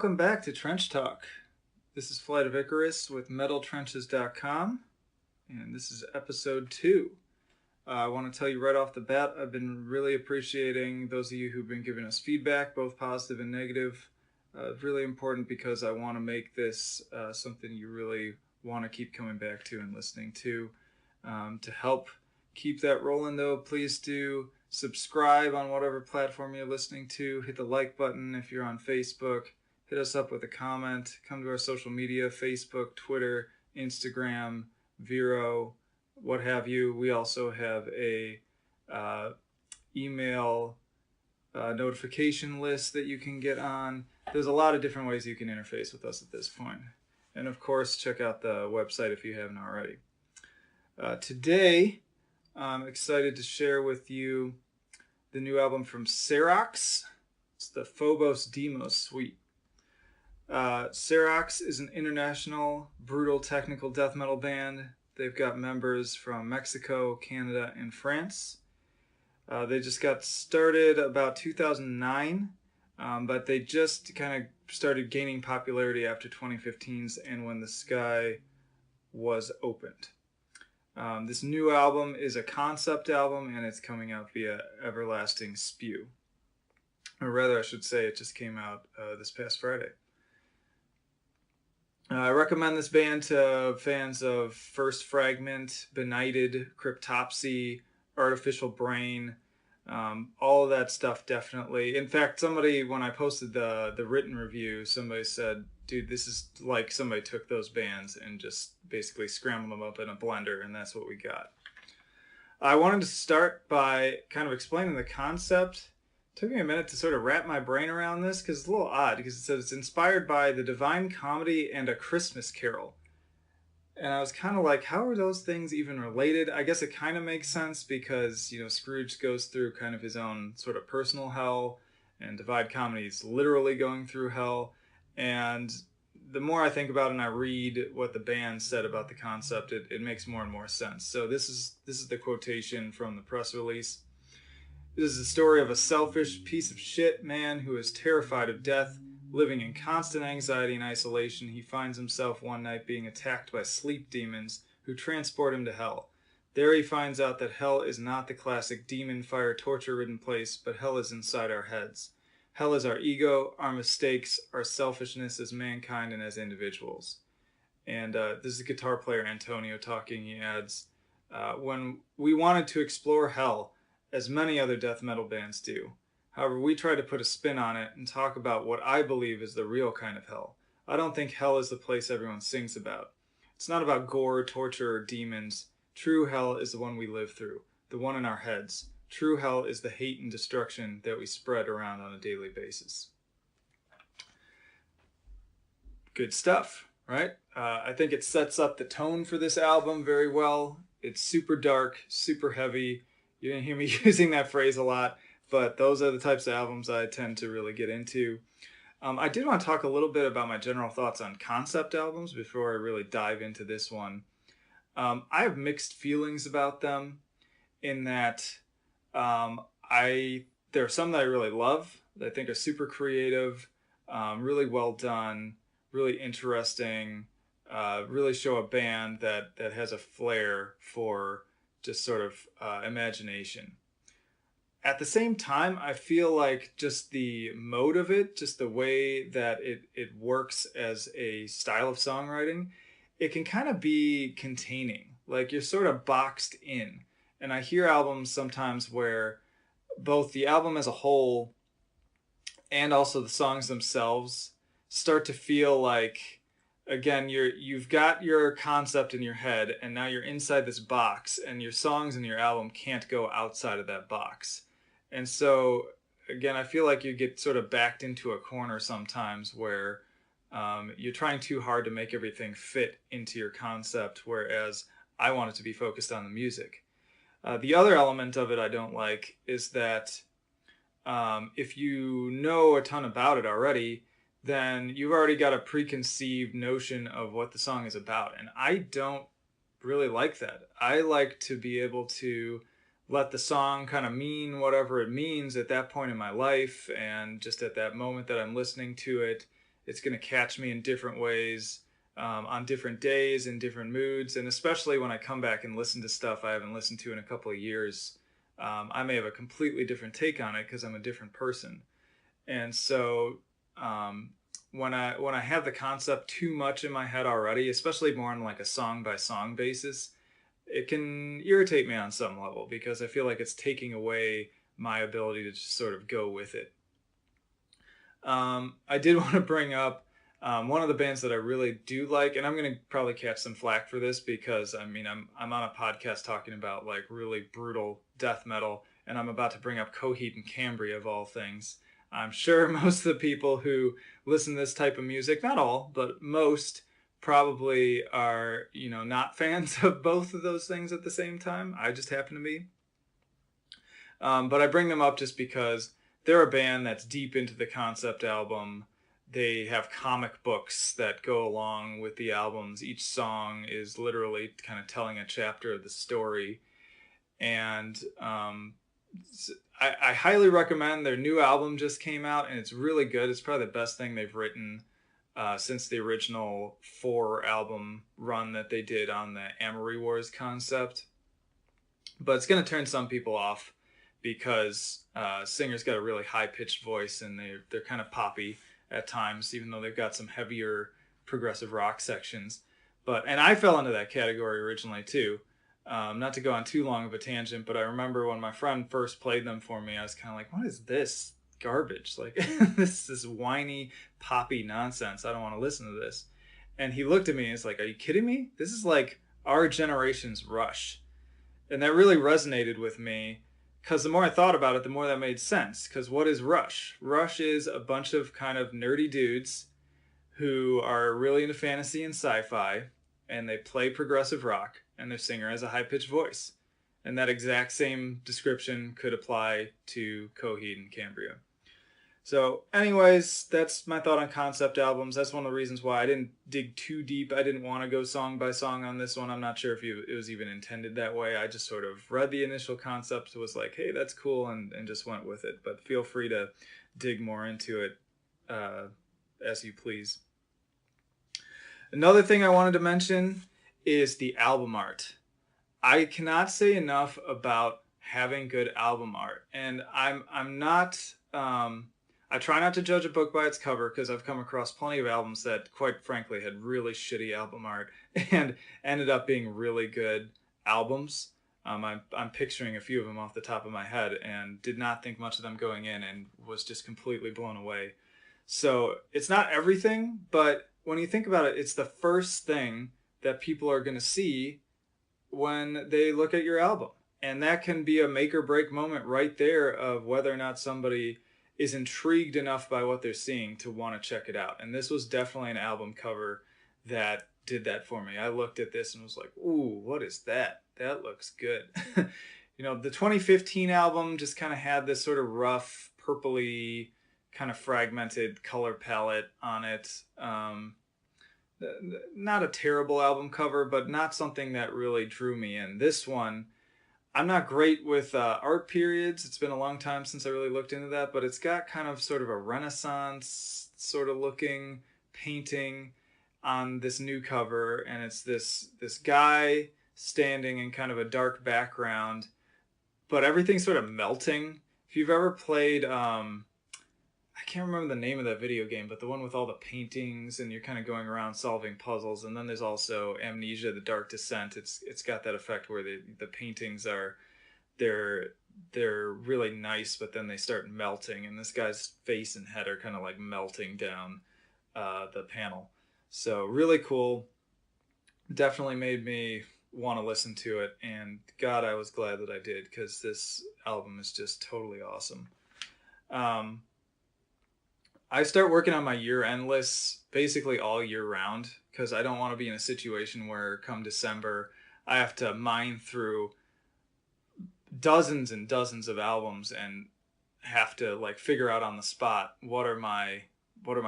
welcome back to Trench Talk. This is Flight of Icarus with metaltrenches.com, and this is episode 2. I want to tell you right off the bat, I've been really appreciating those of you who've been giving us feedback, both positive and negative. Really important because I want to make this something you really want to keep coming back to and listening to. To help keep that rolling, though, please do subscribe on whatever platform you're listening to. Hit the like button if you're on Facebook. Hit us up with a comment. Come to our social media, Facebook, Twitter, Instagram, Vero, what have you. We also have a email notification list that you can get on. There's a lot of different ways you can interface with us at this point. And of course, check out the website if you haven't already. Today, I'm excited to share with you the new album from Serocs. It's the Phobos Demos Suite. Serocs is an international, brutal technical death metal band. They've got members from Mexico, Canada, and France. They just got started about 2009, but they just kind of started gaining popularity after 2015's And When the Sky Was Opened. This new album is a concept album, and it's coming out via Everlasting Spew. Or rather, I should say, it just came out this past Friday. I recommend this band to fans of First Fragment, Benighted, Cryptopsy, Artificial Brain, all of that stuff, definitely. In fact, somebody, when I posted the written review, somebody said, dude, this is like somebody took those bands and just basically scrambled them up in a blender, and that's what we got. I wanted to start by kind of explaining the concept. It took me a minute to sort of wrap my brain around this because it's a little odd, because it says it's inspired by the Divine Comedy and A Christmas Carol. And I was kind of like, how are those things even related? I guess it kind of makes sense because, you know, Scrooge goes through kind of his own sort of personal hell, and Divine Comedy is literally going through hell. And the more I think about it and I read what the band said about the concept, it makes more and more sense. So this is the quotation from the press release. This is the story of a selfish piece of shit man who is terrified of death. Living in constant anxiety and isolation, he finds himself one night being attacked by sleep demons who transport him to hell. There he finds out that hell is not the classic demon fire torture-ridden place, but hell is inside our heads. Hell is our ego, our mistakes, our selfishness as mankind and as individuals. And this is guitar player Antonio talking. He adds, when we wanted to explore hell, as many other death metal bands do. However, we try to put a spin on it and talk about what I believe is the real kind of hell. I don't think hell is the place everyone sings about. It's not about gore, torture, or demons. True hell is the one we live through, the one in our heads. True hell is the hate and destruction that we spread around on a daily basis. Good stuff, right? I think it sets up the tone for this album very well. It's super dark, super heavy. You didn't hear me using that phrase a lot, but those are the types of albums I tend to really get into. I did want to talk a little bit about my general thoughts on concept albums before I really dive into this one. I have mixed feelings about them in that there are some that I really love, that I think are super creative, really well done, really interesting, really show a band that has a flair for just sort of imagination. At the same time, I feel like just the mode of it, just the way that it works as a style of songwriting, it can kind of be containing. Like you're sort of boxed in. And I hear albums sometimes where both the album as a whole and also the songs themselves start to feel like, again, you've got your concept in your head, and now you're inside this box, and your songs and your album can't go outside of that box. And so, again, I feel like you get sort of backed into a corner sometimes where you're trying too hard to make everything fit into your concept, whereas I want it to be focused on the music. The other element of it I don't like is that if you know a ton about it already, then you've already got a preconceived notion of what the song is about. And I don't really like that. I like to be able to let the song kind of mean whatever it means at that point in my life, and just at that moment that I'm listening to it, It's going to catch me in different ways, on different days, in different moods. And especially when I come back and listen to stuff I haven't listened to in a couple of years, I may have a completely different take on it because I'm a different person. And so when I have the concept too much in my head already, especially more on like a song by song basis, it can irritate me on some level because I feel like it's taking away my ability to just sort of go with it. I did want to bring up one of the bands that I really do like, and I'm going to probably catch some flack for this because I mean I'm on a podcast talking about like really brutal death metal, and I'm about to bring up Coheed and Cambria of all things. I'm sure most of the people who listen to this type of music, not all, but most, probably are, not fans of both of those things at the same time. I just happen to be. But I bring them up just because they're a band that's deep into the concept album. They have comic books that go along with the albums. Each song is literally kind of telling a chapter of the story. And I highly recommend their new album just came out, and it's really good. It's probably the best thing they've written since the original 4 album run that they did on the Amory Wars concept. But it's going to turn some people off because singer's got a really high-pitched voice, and they're kind of poppy at times, even though they've got some heavier progressive rock sections. And I fell into that category originally too. Not to go on too long of a tangent, but I remember when my friend first played them for me, I was kind of like, what is this garbage? Like, this is whiny, poppy nonsense. I don't want to listen to this. And he looked at me and he's like, are you kidding me? This is like our generation's Rush. And that really resonated with me because the more I thought about it, the more that made sense. Because what is Rush? Rush is a bunch of kind of nerdy dudes who are really into fantasy and sci-fi, and they play progressive rock, and their singer has a high-pitched voice. And that exact same description could apply to Coheed and Cambria. So anyways, that's my thought on concept albums. That's one of the reasons why I didn't dig too deep. I didn't want to go song by song on this one. I'm not sure if it was even intended that way. I just sort of read the initial concept, was like, hey, that's cool, and just went with it. But feel free to dig more into it as you please. Another thing I wanted to mention is the album art. I cannot say enough about having good album art. And I'm not... I try not to judge a book by its cover because I've come across plenty of albums that, quite frankly, had really shitty album art and ended up being really good albums. I'm picturing a few of them off the top of my head and did not think much of them going in and was just completely blown away. So it's not everything, but when you think about it, it's the first thing that people are going to see when they look at your album. And that can be a make or break moment right there of whether or not somebody is intrigued enough by what they're seeing to want to check it out. And this was definitely an album cover that did that for me. I looked at this and was like, ooh, what is that? That looks good. The 2015 album just kind of had this sort of rough, purpley, kind of fragmented color palette on it. Not a terrible album cover, but not something that really drew me in. This one, I'm not great with art periods. It's been a long time since I really looked into that, but it's got kind of sort of a Renaissance sort of looking painting on this new cover, and it's this guy standing in kind of a dark background, but everything's sort of melting. If you've ever played, I can't remember the name of that video game, but the one with all the paintings and you're kind of going around solving puzzles. And then there's also Amnesia: The Dark Descent. It's got that effect where the paintings they're really nice, but then they start melting, and this guy's face and head are kind of like melting down the panel. So really cool. Definitely made me want to listen to it, and God, I was glad that I did, because this album is just totally awesome. I start working on my year-end lists basically all year round because I don't want to be in a situation where come December I have to mine through dozens and dozens of albums and have to like figure out on the spot what are my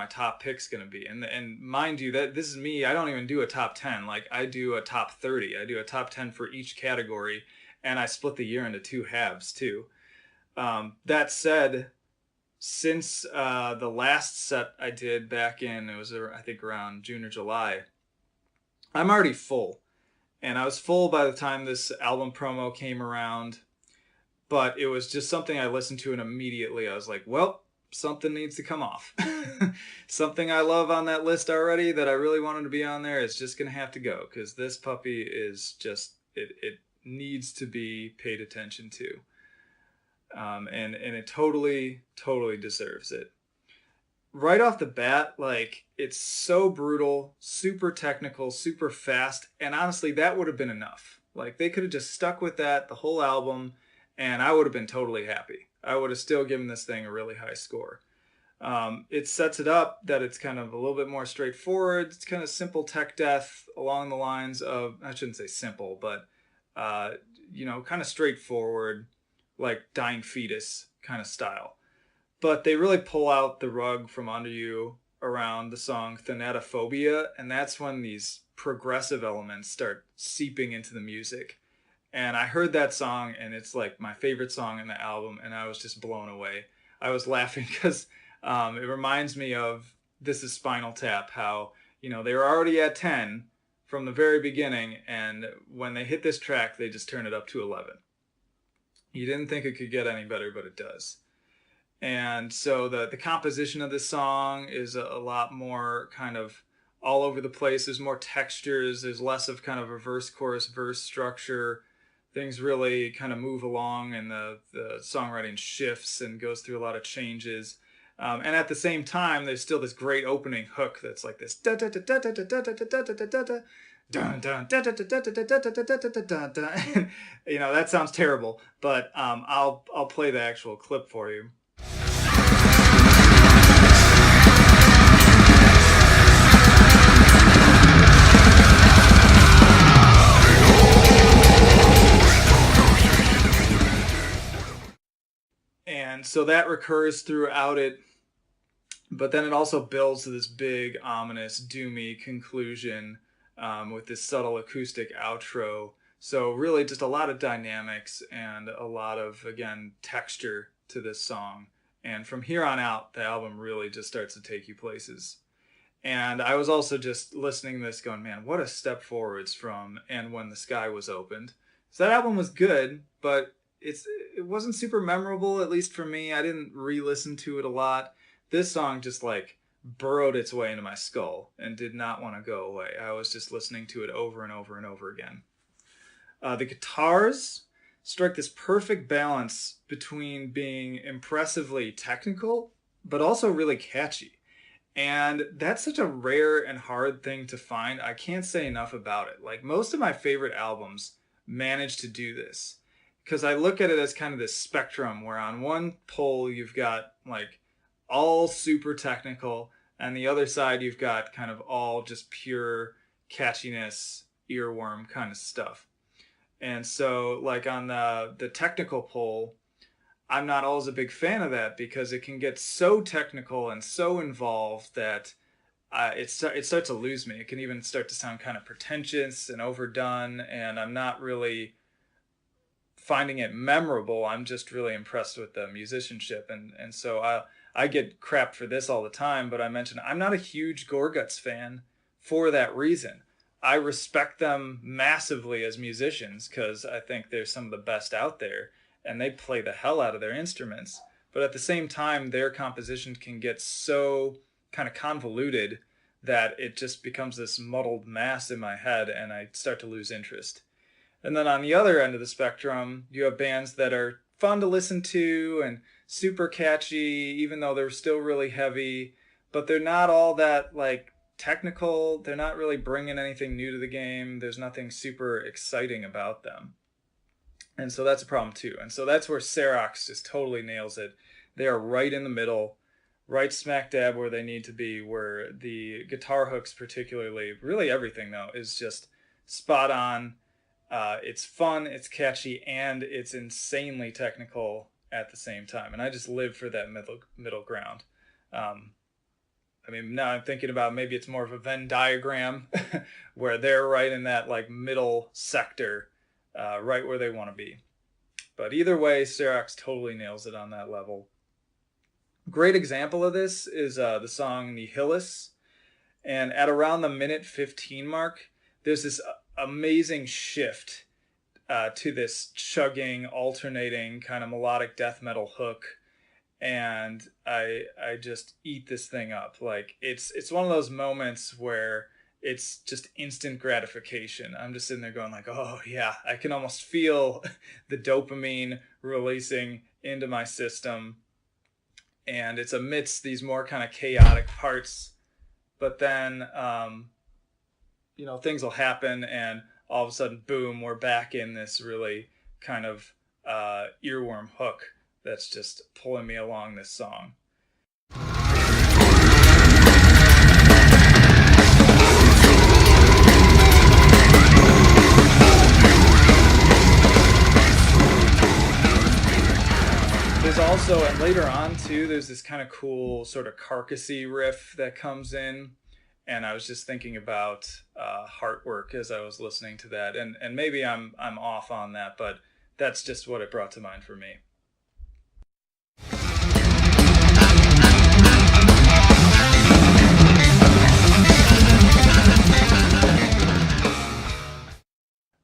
top picks going to be. And mind you, that this is me. I don't even do a top 10. Like, I do a top 30. I do a top 10 for each category, and I split the year into 2 halves too. That said, since the last set I did back in, it was I think around June or July, I'm already full. And I was full by the time this album promo came around, but it was just something I listened to, and immediately I was like, well, something needs to come off. Something I love on that list already that I really wanted to be on there is just going to have to go, because this puppy is just, it needs to be paid attention to. And it totally deserves it. Right off the bat, like, it's so brutal, super technical, super fast, and honestly, that would have been enough. Like, they could have just stuck with that the whole album, and I would have been totally happy. I would have still given this thing a really high score. It sets it up that it's kind of a little bit more straightforward. It's kind of simple tech death along the lines of, I shouldn't say simple, but uh, kind of straightforward, like Dying Fetus kind of style. But they really pull out the rug from under you around the song Thanatophobia, and that's when these progressive elements start seeping into the music. And I heard that song, and it's like my favorite song in the album, and I was just blown away. I was laughing because it reminds me of This Is Spinal Tap, how, they were already at 10 from the very beginning, and when they hit this track, they just turn it up to 11. You didn't think it could get any better, but it does. And so the composition of this song is a lot more kind of all over the place. There's more textures. There's less of kind of a verse chorus verse structure. Things really kind of move along, and the songwriting shifts and goes through a lot of changes. And at the same time, there's still this great opening hook that's like this da da da da da da da da da da da da. Dun, dun, da, da, da, da, da, da, da, da, da, da, da. And, that sounds terrible, but I'll play the actual clip for you. And so that recurs throughout it, but then it also builds to this big, ominous, doomy conclusion with this subtle acoustic outro. So really just a lot of dynamics and a lot of, again, texture to this song. And from here on out, the album really just starts to take you places. And I was also just listening to this going, man, what a step forwards from And When the Sky Was Opened. So that album was good, but it wasn't super memorable, at least for me. I didn't re-listen to it a lot. This song just like burrowed its way into my skull and did not want to go away. I was just listening to it over and over and over again. The guitars strike this perfect balance between being impressively technical, but also really catchy. And that's such a rare and hard thing to find. I can't say enough about it. Like, most of my favorite albums manage to do this, because I look at it as kind of this spectrum where on one pole you've got like all super technical, and the other side you've got kind of all just pure catchiness, earworm kind of stuff. And so, like, on the technical pole, I'm not always a big fan of that, because it can get so technical and so involved that it starts to lose me. It can even start to sound kind of pretentious and overdone, and I'm not really finding it memorable. I'm just really impressed with the musicianship, and so I get crap for this all the time. But I mentioned I'm not a huge Gorguts fan for that reason. I respect them massively as musicians, because I think they're some of the best out there, and they play the hell out of their instruments. But at the same time, their composition can get so kind of convoluted that it just becomes this muddled mass in my head, and I start to lose interest. And then on the other end of the spectrum, you have bands that are fun to listen to and super catchy, even though they're still really heavy, but they're not all that like technical. They're not really bringing anything new to the game. There's nothing super exciting about them. And so that's a problem too. And so that's where Serocs just totally nails it. They are right in the middle, right smack dab where they need to be, where the guitar hooks particularly, really everything though, is just spot on. It's fun, it's catchy, and it's insanely technical at the same time. And I just live for that middle ground. I mean, now I'm thinking about maybe it's more of a Venn diagram where they're right in that like middle sector, right where they want to be. But either way, Serocs totally nails it on that level. Great example of this is the song Nihilus. And at around the minute 15 mark, there's this amazing shift to this chugging, alternating kind of melodic death metal hook. And I just eat this thing up. Like it's one of those moments where it's just instant gratification. I'm just sitting there going like, oh yeah, I can almost feel the dopamine releasing into my system. And it's amidst these more kind of chaotic parts, but then things will happen, and all of a sudden, boom, we're back in this really kind of earworm hook that's just pulling me along this song. There's also, and later on too, there's this kind of cool sort of carcassy riff that comes in, and I was just thinking about Heartwork as I was listening to that, and maybe I'm off on that, but that's just what it brought to mind for me.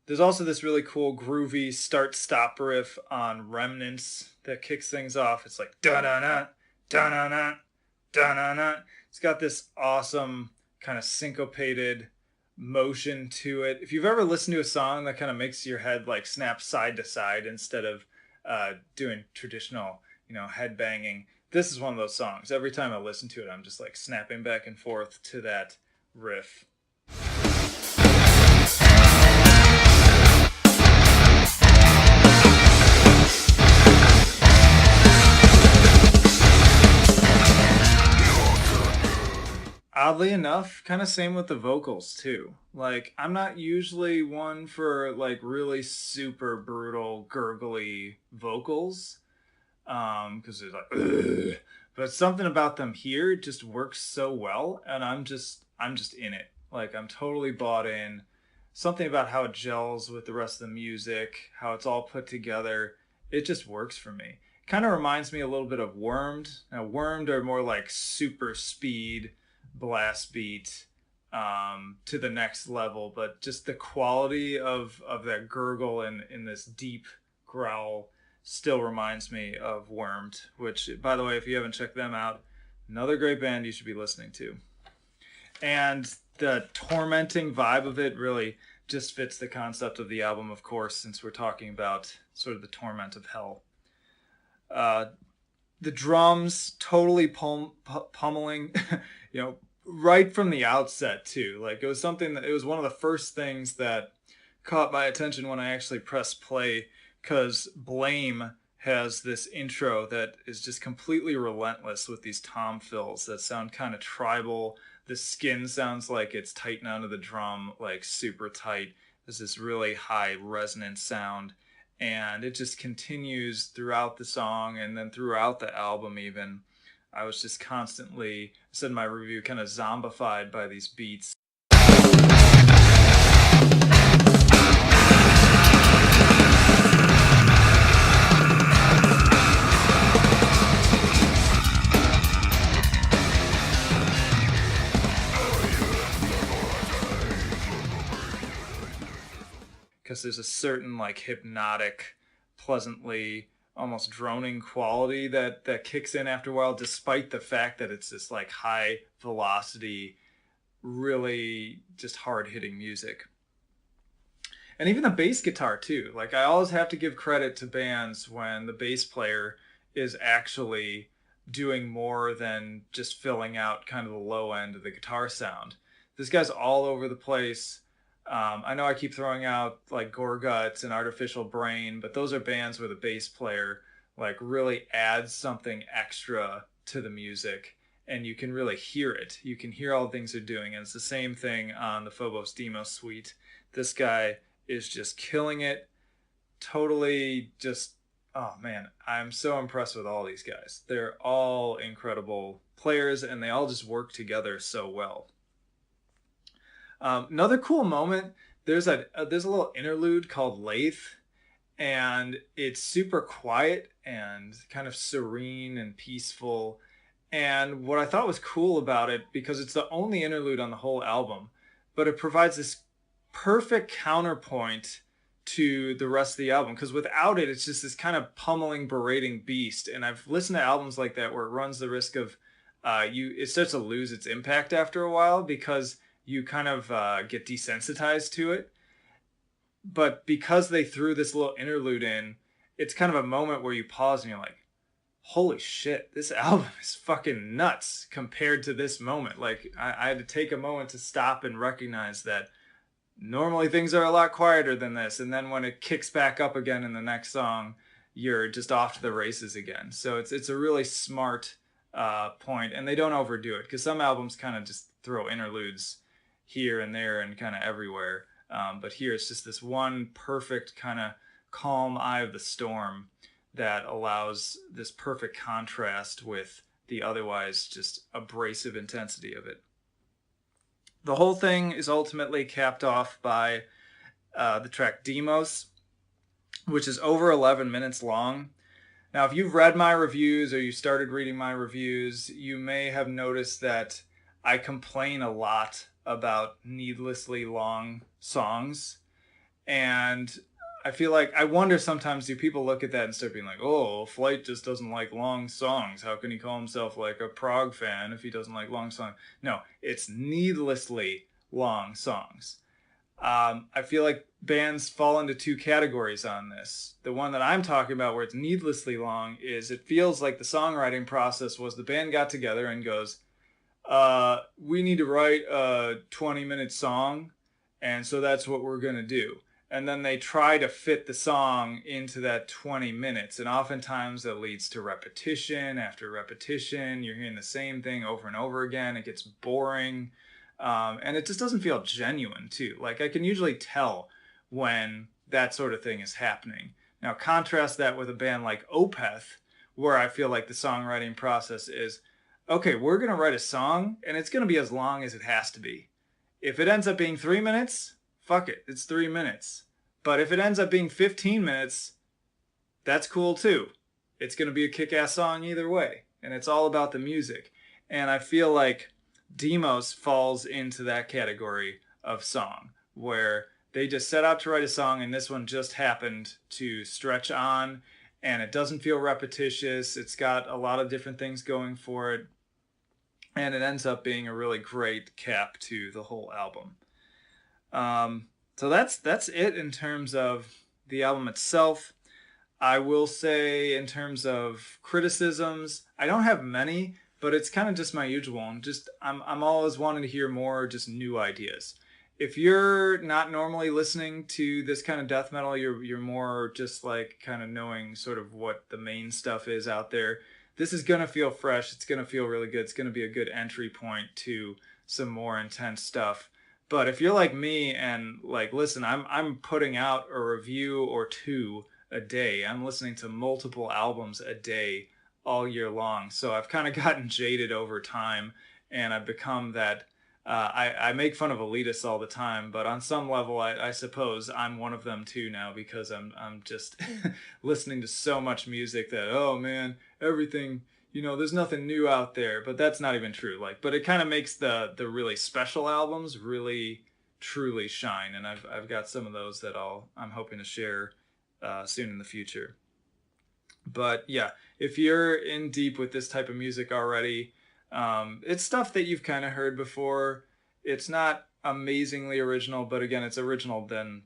There's also this really cool groovy start-stop riff on Remnants that kicks things off. It's like da-da-na, da-na-na, da-na-na. It's got this awesome kind of syncopated motion to it. If you've ever listened to a song that kind of makes your head like snap side to side instead of doing traditional, head banging, this is one of those songs. Every time I listen to it, I'm just like snapping back and forth to that riff. Oddly enough, kind of same with the vocals too. Like, I'm not usually one for like really super brutal gurgly vocals, because it's like ugh. But something about them here just works so well, and I'm just in it. Like, I'm totally bought in. Something about how it gels with the rest of the music, how it's all put together, it just works for me. Kind of reminds me a little bit of Wormed. Now, Wormed are more like super speed blast beat, to the next level, but just the quality of that gurgle and in this deep growl still reminds me of Wormed, which, by the way, if you haven't checked them out, another great band you should be listening to. And the tormenting vibe of it really just fits the concept of the album, of course, since we're talking about sort of the torment of hell. The drums totally pummeling, right from the outset too. Like, it was something that, it was one of the first things that caught my attention when I actually pressed play, because Blame has this intro that is just completely relentless with these tom fills that sound kind of tribal. The skin sounds like it's tightened onto the drum, like super tight. There's this really high resonant sound, and it just continues throughout the song and then throughout the album even. I was just constantly, I said in my review, kind of zombified by these beats. Because there's a certain like hypnotic, pleasantly almost droning quality that kicks in after a while, despite the fact that it's this like high velocity, really just hard hitting music. And even the bass guitar too. Like, I always have to give credit to bands when the bass player is actually doing more than just filling out kind of the low end of the guitar sound. This guy's all over the place. I know I keep throwing out like Gorguts and Artificial Brain, but those are bands where the bass player like really adds something extra to the music, and you can really hear it. You can hear all the things they're doing, and it's the same thing on the Phobos Demos suite. This guy is just killing it. Totally just, oh man, I'm so impressed with all these guys. They're all incredible players, and they all just work together so well. Another cool moment, there's a little interlude called Lathe, and it's super quiet and kind of serene and peaceful, And what I thought was cool about it, because it's the only interlude on the whole album, but it provides this perfect counterpoint to the rest of the album. Because without it, it's just this kind of pummeling, berating beast. And I've listened to albums like that where it runs the risk of it starts to lose its impact after a while because you kind of get desensitized to it. But because they threw this little interlude in, it's kind of a moment where you pause and you're like, holy shit, this album is fucking nuts compared to this moment. Like, I had to take a moment to stop and recognize that normally things are a lot quieter than this. And then when it kicks back up again in the next song, you're just off to the races again. So it's a really smart point, and they don't overdo it because some albums kind of just throw interludes here and there and kind of everywhere. But here it's just this one perfect kind of calm eye of the storm that allows this perfect contrast with the otherwise just abrasive intensity of it. The whole thing is ultimately capped off by the track Demos, which is over 11 minutes long. Now, if you've read my reviews or you started reading my reviews, you may have noticed that I complain a lot about needlessly long songs. And I feel like, I wonder sometimes, do people look at that and start being like, oh, Flight just doesn't like long songs. How can he call himself like a prog fan if he doesn't like long songs? No, it's needlessly long songs. I feel like bands fall into two categories on this. The one that I'm talking about where it's needlessly long is it feels like the songwriting process was the band got together and goes, we need to write a 20-minute song, and so that's what we're going to do. And then they try to fit the song into that 20 minutes. And oftentimes that leads to repetition after repetition. You're hearing the same thing over and over again. It gets boring. And it just doesn't feel genuine, too. Like, I can usually tell when that sort of thing is happening. Now, contrast that with a band like Opeth, where I feel like the songwriting process is, okay, we're going to write a song, and it's going to be as long as it has to be. If it ends up being 3 minutes, fuck it, it's 3 minutes. But if it ends up being 15 minutes, that's cool too. It's going to be a kick-ass song either way. And it's all about the music. And I feel like Demos falls into that category of song, where they just set out to write a song, and this one just happened to stretch on, and it doesn't feel repetitious. It's got a lot of different things going for it. And it ends up being a really great cap to the whole album. So that's it in terms of the album itself. I will say, in terms of criticisms, I don't have many, but it's kind of just my usual. I'm always wanting to hear more, just new ideas. If you're not normally listening to this kind of death metal, you're more just like kind of knowing sort of what the main stuff is out there. This is gonna feel fresh. It's gonna feel really good. It's gonna be a good entry point to some more intense stuff. But if you're like me and like, listen, I'm putting out a review or two a day. I'm listening to multiple albums a day all year long. So I've kind of gotten jaded over time, and I've become that. I make fun of elitists all the time, but on some level, I suppose I'm one of them too now, because I'm just listening to so much music that, oh man, everything, there's nothing new out there. But that's not even true. Like, but it kind of makes the really special albums really truly shine, and I've got some of those that I'm hoping to share soon in the future. But yeah, if you're in deep with this type of music already, it's stuff that you've kind of heard before. It's not amazingly original, but again, it's original then.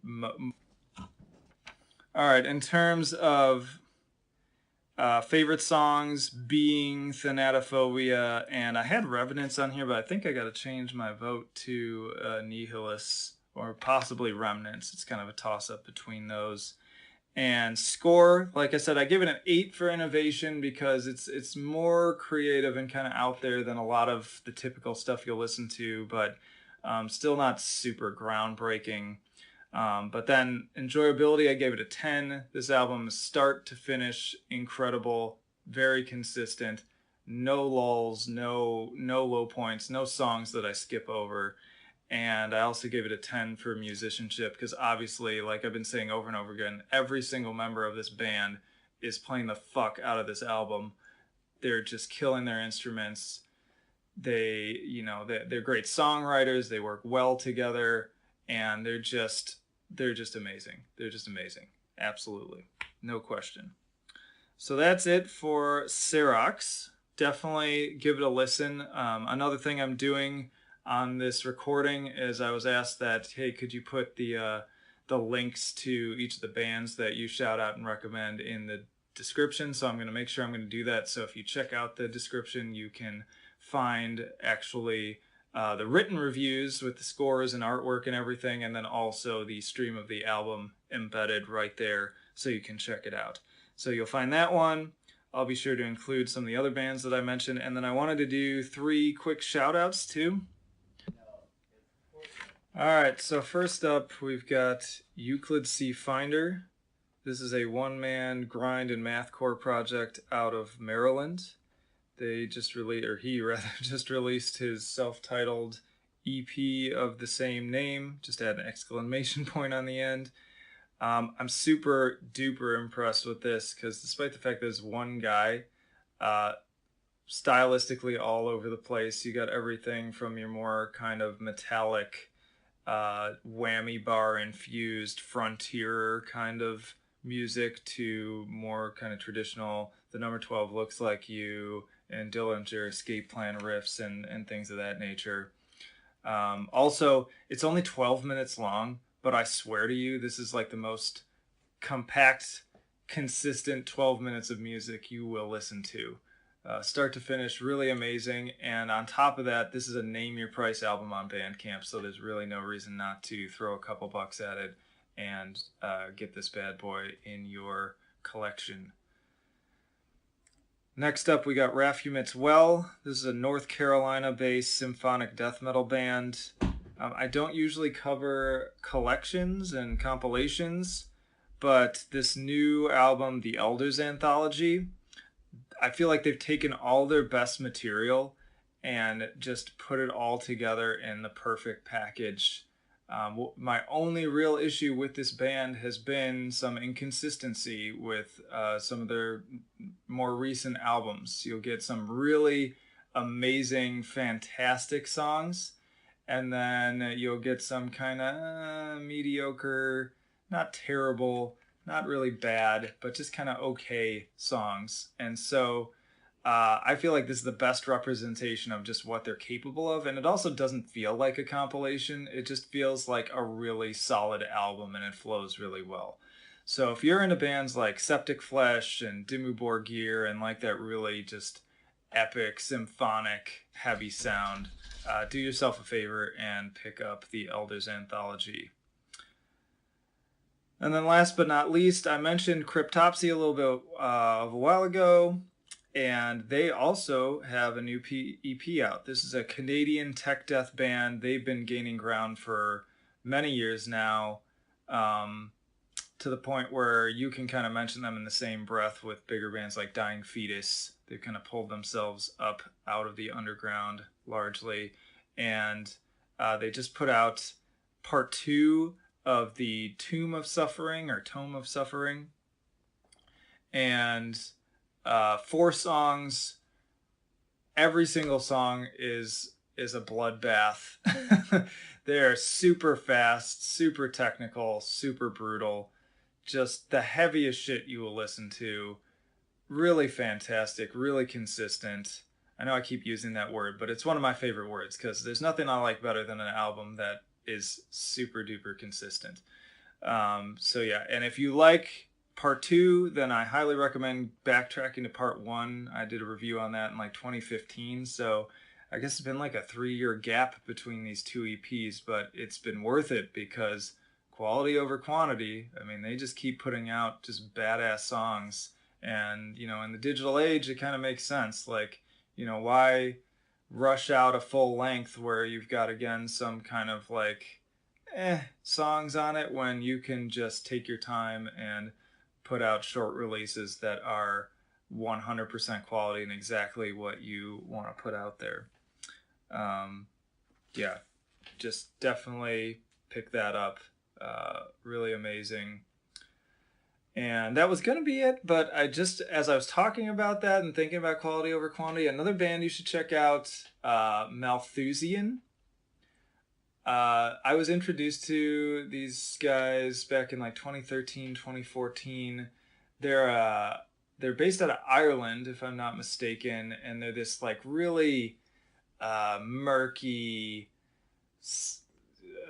All right, in terms of favorite songs, being Thanatophobia, and I had Revenants on here, but I think I got to change my vote to Nihilus or possibly Remnants. It's kind of a toss-up between those. And score, like I said, I give it an 8 for innovation because it's more creative and kind of out there than a lot of the typical stuff you'll listen to, but still not super groundbreaking. But then enjoyability, I gave it a 10. This album is start to finish incredible, very consistent, no lulls, no low points, no songs that I skip over. And I also gave it a 10 for musicianship because obviously, like I've been saying over and over again, every single member of this band is playing the fuck out of this album. they're just killing their instruments. They, they're great songwriters. They work well together, and they're just amazing. They're just amazing. Absolutely, no question. So that's it for Serocs. Definitely give it a listen. Another thing I'm doing on this recording is I was asked that, hey, could you put the links to each of the bands that you shout out and recommend in the description? So I'm going to make sure I'm going to do that. So if you check out the description, you can find actually the written reviews with the scores and artwork and everything, and then also the stream of the album embedded right there so you can check it out. So you'll find that one. I'll be sure to include some of the other bands that I mentioned, and then I wanted to do 3 quick shout outs too. Alright, so first up we've got Euclid C Finder. This is a one-man grind and mathcore project out of Maryland. They just released, or he rather, just released his self-titled EP of the same name. Just add an exclamation point on the end. I'm super duper impressed with this because despite the fact there's one guy, stylistically all over the place. You got everything from your more kind of metallic, whammy bar infused frontier kind of music to more kind of traditional The Number 12 Looks Like You and Dillinger Escape Plan riffs and things of that nature. Also, it's only 12 minutes long, but I swear to you, this is like the most compact, consistent 12 minutes of music you will listen to. Start to finish, really amazing. And on top of that, this is a name your price album on Bandcamp, so there's really no reason not to throw a couple bucks at it and get this bad boy in your collection. Next up, we got Rapheumets. This is a North Carolina-based symphonic death metal band. I don't usually cover collections and compilations, but this new album, The Elders Anthology, I feel like they've taken all their best material and just put it all together in the perfect package. My only real issue with this band has been some inconsistency with some of their more recent albums. You'll get some really amazing, fantastic songs, and then you'll get some kind of mediocre, not terrible, not really bad, but just kind of okay songs. And so I feel like this is the best representation of just what they're capable of. And it also doesn't feel like a compilation. It just feels like a really solid album, and it flows really well. So if you're into bands like Septic Flesh and Dimmu Borgir and like that really just epic, symphonic, heavy sound, do yourself a favor and pick up the Elders Anthology. And then last but not least, I mentioned Cryptopsy a little bit of a while ago, and they also have a new EP out. This is a Canadian tech death band. They've been gaining ground for many years now, to the point where you can kind of mention them in the same breath with bigger bands like Dying Fetus. They've kind of pulled themselves up out of the underground largely, and they just put out part 2 of the Tomb of Suffering or Tome of Suffering, and 4 songs. Every single song is a bloodbath. They're super fast, super technical, super brutal. Just the heaviest shit you will listen to. Really fantastic, really consistent. I know I keep using that word, but it's one of my favorite words because there's nothing I like better than an album that is super duper consistent. So yeah, and if you like part 2, then I highly recommend backtracking to part 1. I did a review on that in like 2015, so I guess it's been like a 3-year gap between these 2 EPs, but it's been worth it because quality over quantity. I mean, they just keep putting out just badass songs, and in the digital age, it kind of makes sense. Like, why rush out a full length where you've got, again, some kind of like songs on it when you can just take your time and put out short releases that are 100% quality and exactly what you want to put out there. Yeah, just definitely pick that up. Really amazing. And that was going to be it, but as I was talking about that and thinking about quality over quantity, another band you should check out, Malthusian. I was introduced to these guys back in like 2013, 2014. They're, uh, they're based out of Ireland, if I'm not mistaken, and they're this like really murky,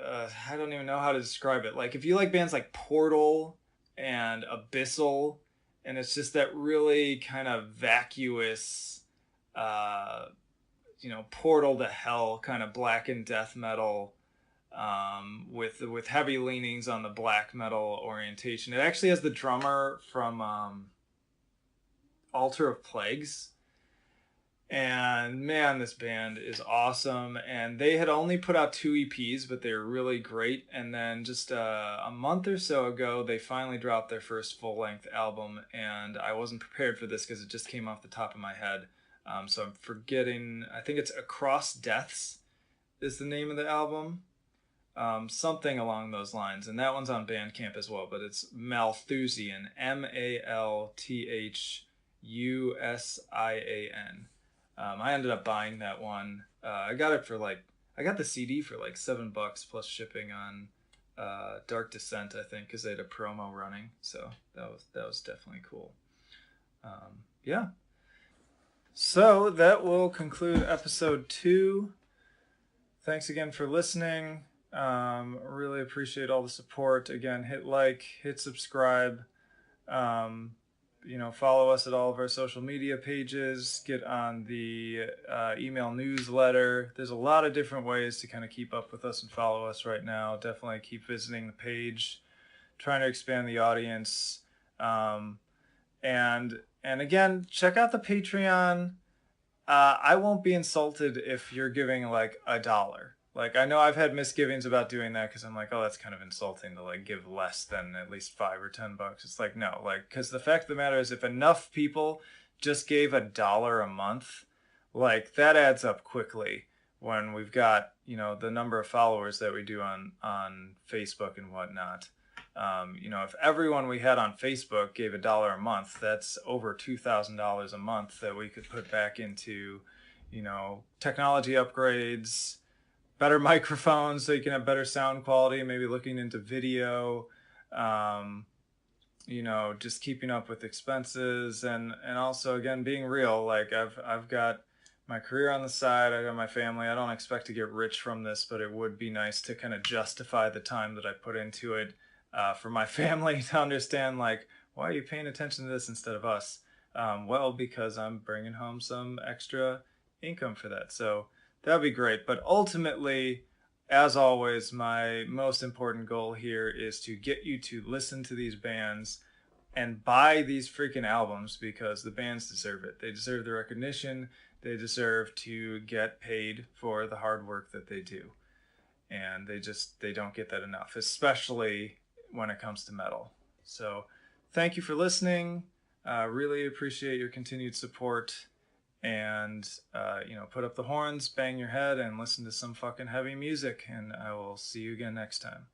I don't even know how to describe it. Like if you like bands like Portal and Abyssal, and it's just that really kind of vacuous, uh, portal to hell kind of black and death metal, with heavy leanings on the black metal orientation. It actually has the drummer from Altar of Plagues. And man, this band is awesome. And they had only put out 2 EPs, but they were really great. And then just a month or so ago, they finally dropped their first full length album. And I wasn't prepared for this because it just came off the top of my head. So I'm forgetting, I think it's Across Deaths is the name of the album. Something along those lines. And that one's on Bandcamp as well, but it's Malthusian, Malthusian. I ended up buying that one. I got the CD for like $7 plus shipping on Dark Descent, I think, because they had a promo running. So that was definitely cool. Yeah. So that will conclude episode 2. Thanks again for listening. Really appreciate all the support. Again, hit like, hit subscribe. Follow us at all of our social media pages, get on the email newsletter. There's a lot of different ways to kind of keep up with us and follow us right now. Definitely keep visiting the page, trying to expand the audience. And again, check out the Patreon. I won't be insulted if you're giving like $1. Like, I know I've had misgivings about doing that because I'm like, oh, that's kind of insulting to like give less than at least $5 or $10. It's like, no, like, because the fact of the matter is, if enough people just gave $1 a month, like that adds up quickly when we've got, the number of followers that we do on Facebook and whatnot. If everyone we had on Facebook gave $1 a month, that's over $2,000 a month that we could put back into, technology upgrades, better microphones so you can have better sound quality, maybe looking into video, just keeping up with expenses, and also, again, being real. Like I've got my career on the side, I got my family. I don't expect to get rich from this, but it would be nice to kind of justify the time that I put into it, for my family to understand, like, why are you paying attention to this instead of us? Well, because I'm bringing home some extra income for that. So that'd be great. But ultimately, as always, my most important goal here is to get you to listen to these bands and buy these freaking albums, because the bands deserve it. They deserve the recognition. They deserve to get paid for the hard work that they do. And they don't get that enough, especially when it comes to metal. So thank you for listening. Really appreciate your continued support. And put up the horns, bang your head, and listen to some fucking heavy music. And I will see you again next time.